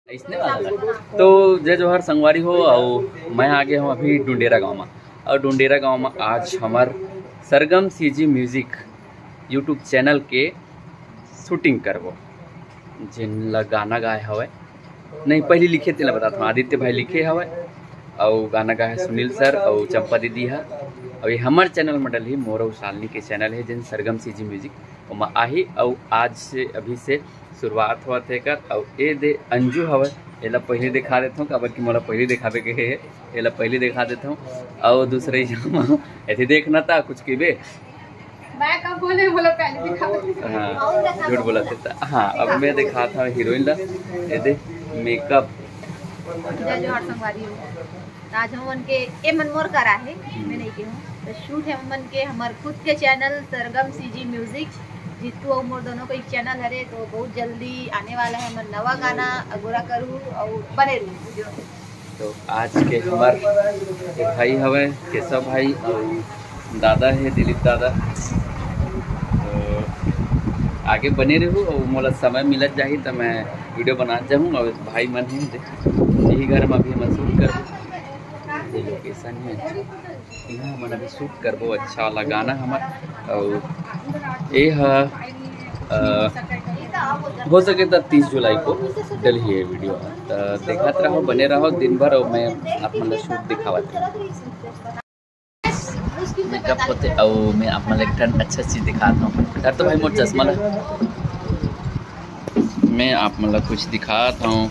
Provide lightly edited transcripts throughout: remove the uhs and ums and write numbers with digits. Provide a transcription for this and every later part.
इसने वाला तो जय जोहर संगवारी हो। और मैं आ गया हूँ अभी डुंडेरा गांव में। और डुंडेरा गांव में आज हमार सरगम सीजी म्यूजिक यूट्यूब चैनल के शूटिंग करबो। जिन ला गाना गाए हवे नहीं पहले लिखे तेला बताता हूँ। आदित्य भाई लिखे हवे और गाना गाए सुनील सर और चंपा दीदी है। और ये हमार चैनल में डली मोरव शालिनी के चैनल है जिन सरगम सीजी म्यूजिक वहाँ आही। और आज से अभी से शुरुआत हुआ थे कर। और ये दे अंजू हवे एला पहले दिखा देता हूँ काबर कि मोला पहले दिखावे के है। एला पहले दिखा देता हूँ। और दूसरे ऐसे देखना था कुछ की बे हाँ झूठ बोला था। हाँ अब मैं दिखा था हीरोइन ला ये दे मेकअप। जय जोहर संगवारी हो। आज हम मन के ए मनमोर करा है मैं नहीं के हूं तो शूट है मन के हमार खुद के चैनल सरगम सीजी म्यूजिक जीतू और मोर दोनों का एक चैनल है। तो बहुत जल्दी आने वाला है मन नवा गाना अगोरा करूँ और बने रहूँ। तो आज के हमार भाई हवे केशव भाई और दादा है दिलीप दादा। तो आगे बने रहूँ और मोला समय मिलत जाही तो मैं वीडियो बना जाऊँ। और भाई मन है यही घर में अभी मैं शूट करूँ। ये लोकेशन है यहाँ मन अभी शूट करबो अच्छा वाला गाना हमार। और ये हो सके तो 30 जुलाई को डली है वीडियो। तो देखते रहो बने रहो दिन भर। और मैं आप मतलब शूट दिखावत मेकअप होते और मैं आप मतलब अच्छा चीज़ दिखाता हूँ। यार तो भाई मोर चश्मा ला मैं आप मतलब कुछ दिखाता हूँ।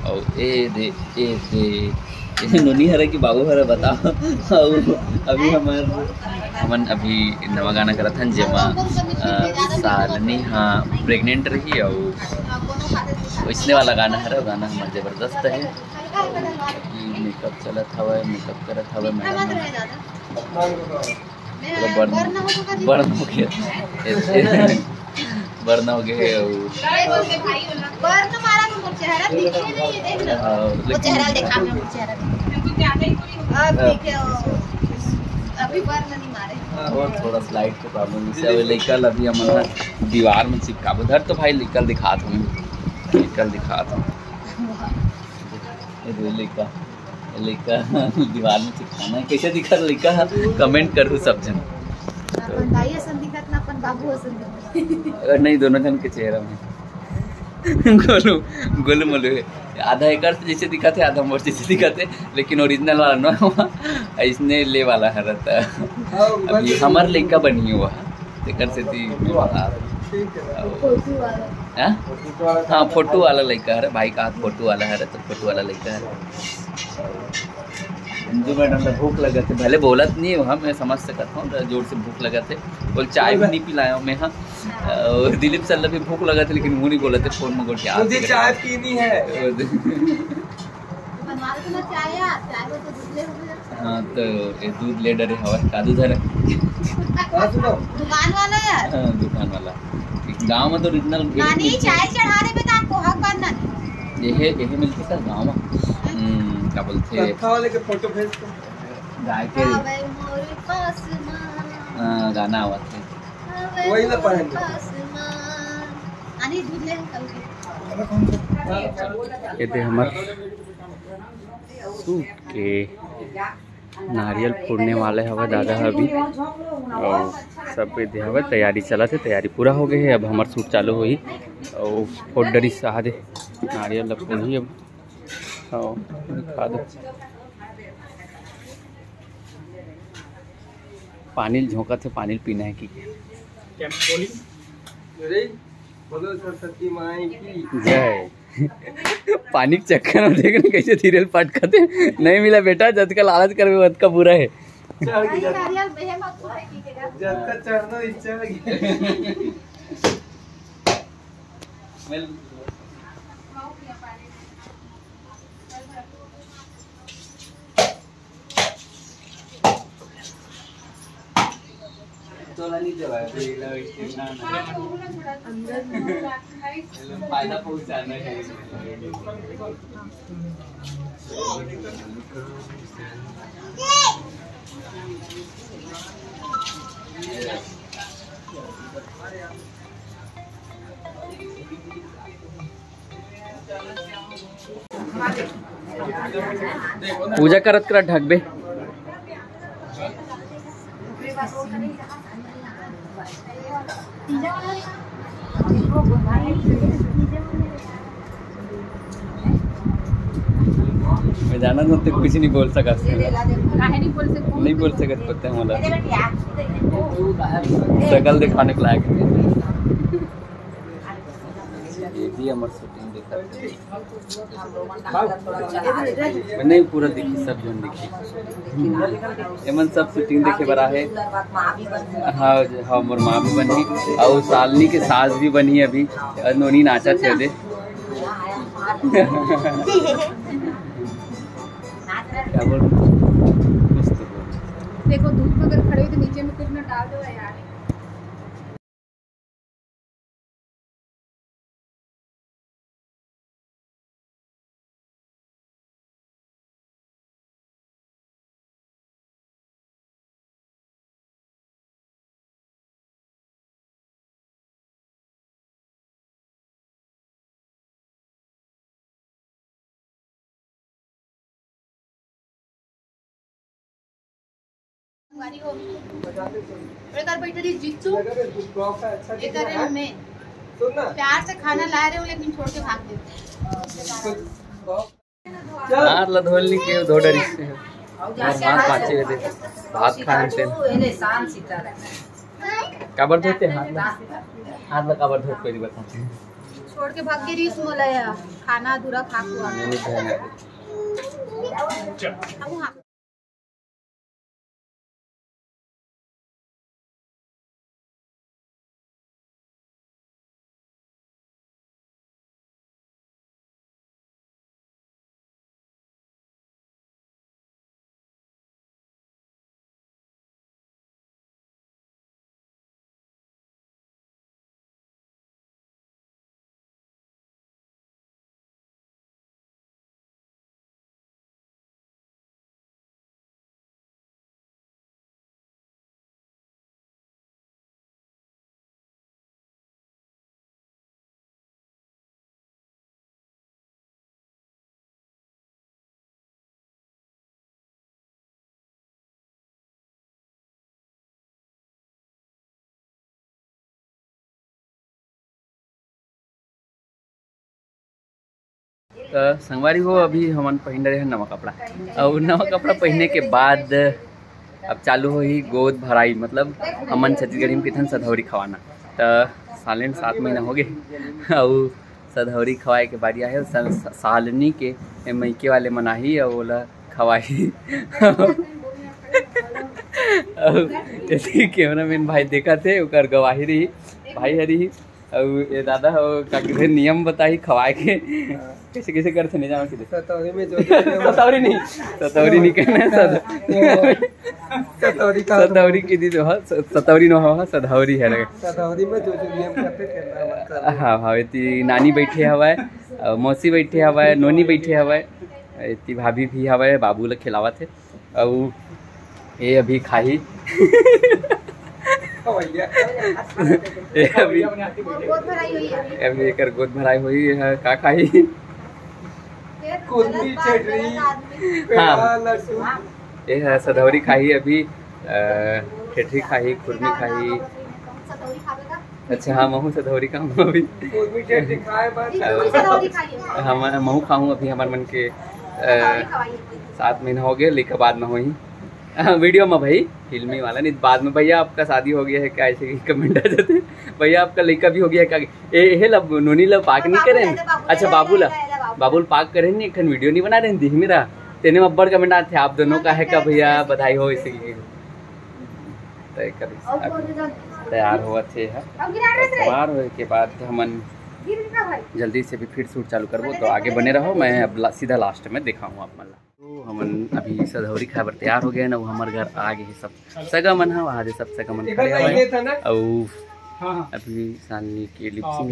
और ए दे नोनी हरे कि बाबू हरे बताओ। और अभी हमन अभी नवा गाना करत हन जेमा सालनी हाँ प्रेग्नेंट रही। और इसने वाला गाना है गाना हमार जबरदस्त है। मेकअप चलत हवे मेकअप करत हवे मैडम बर्न हो गया बर्न हो गए। और थोड़ा स्लाइड के प्रॉब्लम से निकल अभी हमारा दीवार में चिपका उधर। तो भाई निकल दिखाता हूँ निकल दिखाता हूँ लिखा दीवार में चिपकाना है कैसे दिखा लिखा कमेंट करूँ सब जन। अगर नहीं दोनों जन के चेहरा में गोलू मोलू आधा एकड़ से जैसे दिखा थे आधा मोर जैसे दिखा थे। लेकिन ओरिजिनल वाला ना इसने ले वाला है रहता। अभी हमार लड़का बनी हुआ है से थी हाँ फोटो वाला लड़का है भाई का हाथ फोटो वाला है तो फोटो वाला लड़का है। अंजू मैडम भूख लगा थे भले बोलत नहीं वहाँ मैं समझ सकता हूँ जोर से भूख लगा थे। बोल चाय भी नहीं पिलाया मैं हाँ। और दिलीप सर भी भूख लगा थे लेकिन मुँह नहीं बोला थे फोन में बोल के चाय पीनी है। हाँ तो ये दूध ले डरे हवा का दूध है दुकान वाला यार। हाँ दुकान वाला गाँव में तो ओरिजिनल चाय चढ़ाने में तो आपको हक बनना यही मिलती सर गाँव में क्या बोलते वाले के फोटो भेज गाय के गाना हुआ थे वही ना पहन ये थे हमार सूट के नारियल फोड़ने वाले हवा दादा अभी। और सब दे हवा तैयारी चला थे तैयारी पूरा हो गई है। अब हमार सूट चालू हुई और फोड़ डरी सहा दे नारियल फोड़ी अब दिखा दो। पानी झोंका थे पानी पीना है कि जय पानी के चक्कर में देख कैसे सीरियल पाट खाते नहीं मिला बेटा जद का लालच कर वद का बुरा है। फायदा पहुंचाना है। पूजा करत करत ढकबे। मैं जाना तो कुछ नहीं बोल सका, नहीं बोल सकत पता है मला शकल दिखाने के लायक ये भी हमार शूटिंग देखा मैंने पूरा देखी, सब जन देखी एमन सब शूटिंग देखे बरा है। हाँ हाँ मोर माँ भी बनी और सालनी के सास भी बनी अभी, नोनी नाचा थे दे क्या बोल देखो धूप में अगर खड़े हो तो नीचे में कुछ ना डाल दो यार। बैठे जीतू में प्यार से खाना ला रहे हो लेकिन छोड़ के भाग देते। हार लधोलनी के दो डरी से हाथ पाचे दे भात खान से काबर धोते हाथ में काबर धोते कोई बताते छोड़ के भाग के रीस मोला या खाना अधूरा खा हुआ। संगवारी हो अभी हमन पहन रहे हैं नवा कपड़ा और नवा कपड़ा पहनने के बाद अब चालू हो ही गोद भराई, मतलब हमन छत्तीसगढ़ी में किथन सधौरी खवाना। तो सालन 7 महीना हो गए और सधौरी खवाए के बारी आए सालनी के मैके वाले मनाही और ओला खवाई कैमरा मैन भाई देखा थे ओकर गवाही रही भाई हरी और ये दादा हो का नियम बताई खवाए के कैसे कैसे करते नहीं जाना किधर सतौरी में जो सतौरी नहीं करना सतौरी की दी तो सतौरी न हो सधौरी है लगे सतौरी में जो नियम करते करना। हाँ हाँ इतनी नानी बैठे हवाए मौसी बैठे हवाए नोनी बैठे हवाए इतनी भाभी भी हवाए बाबू लोग खिलावा थे और ये अभी खाही अभी एक गोद भराई हुई है का खाई हाँ ये है सधौरी खाही अभी ठेठरी खाही खुरमी खाही। अच्छा हाँ महू सधौरी खाऊँ अभी हम महू खाऊँ अभी हमारे मन के 7 महीना हो गए लेकर बाद में हुई वीडियो में भाई फिल्मी वाला नहीं बाद में भैया आपका शादी हो गया है क्या ऐसे कमेंट आ जाते भैया आपका लड़का भी हो गया क्या ये लब नोनी लब पाक नहीं करें। अच्छा बाबुल पाक करें नहीं एक वीडियो नहीं बना रहे दिख मेरा तेने में बड़ कमेंट आते आप दोनों का है क्या भैया बधाई हो इसे तैयार हुआ थे तैयार होने के बाद हमन जल्दी से भी फिर शूट चालू करबो तो आगे बने रहो। मैं अब सीधा लास्ट में दिखाऊँ आप मतलब तो हमन अभी सधौरी खाए बर तैयार हो गए ना वो हमारे घर आ गए सब सगा मन है वहाँ सब सगा मन खड़े हुए और अभी सालनी के लिपसिंग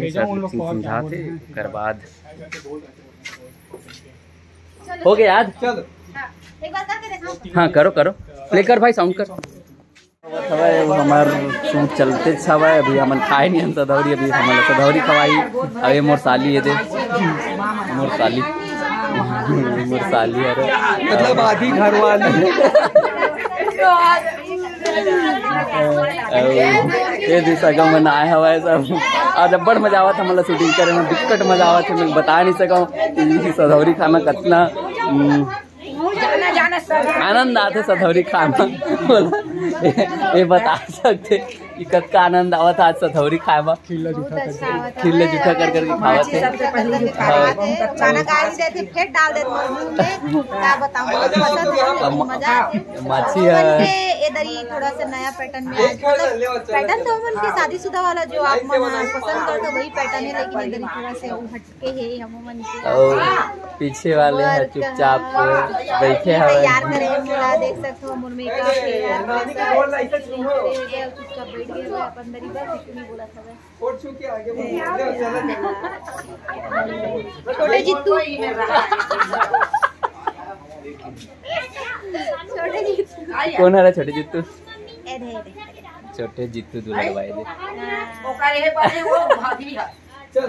समझाते कर बाद हो गया याद हाँ करो प्ले कर भाई साउंड कर हमार शूट चलते हवा अभी हमन खाए नहीं हम सधौरी अभी हमारे सधौरी खवाई अभी मोर साली ये दे मोर साली मुरसाली अरे मतलब आधी घर वाली ये दिशा का मन आया हुआ है सब। आज बड़ मजा आवत है मतलब शूटिंग करे में, बिकट मजा आवत है, मैं बता नहीं सका सधौरी खाना कितना आनंद आते सधौरी खाना बोला ये बता सकते कि कतना आनंद आवत आज सधौरी खाए में। खिल्ला जूठा कर करके खावत है खाना खा देते फिर डाल देते मुंह में, क्या बताऊं बहुत पसंद है, मजा आते माछी है इधर ही थोड़ा सा नया पैटर्न में पैटर्न तो मन के शादीशुदा वाला जो आप मन पसंद करते वही पैटर्न है, लेकिन इधर थोड़ा से हटके है हम मन के। और पीछे वाले हैं चुपचाप बैठे हैं तैयार करे पूरा देख सकते हो मुर्मी का तैयार चुपचाप बैठ गए अपन दरी बस कुछ नहीं बोला था। और छू के आगे छोटे जित्तू छोटे जित्तू कौन है छोटे जित्तू? एधे छोटे जित्तू दुल्हन भाई दे ओकरे है पाले वो भाभी चल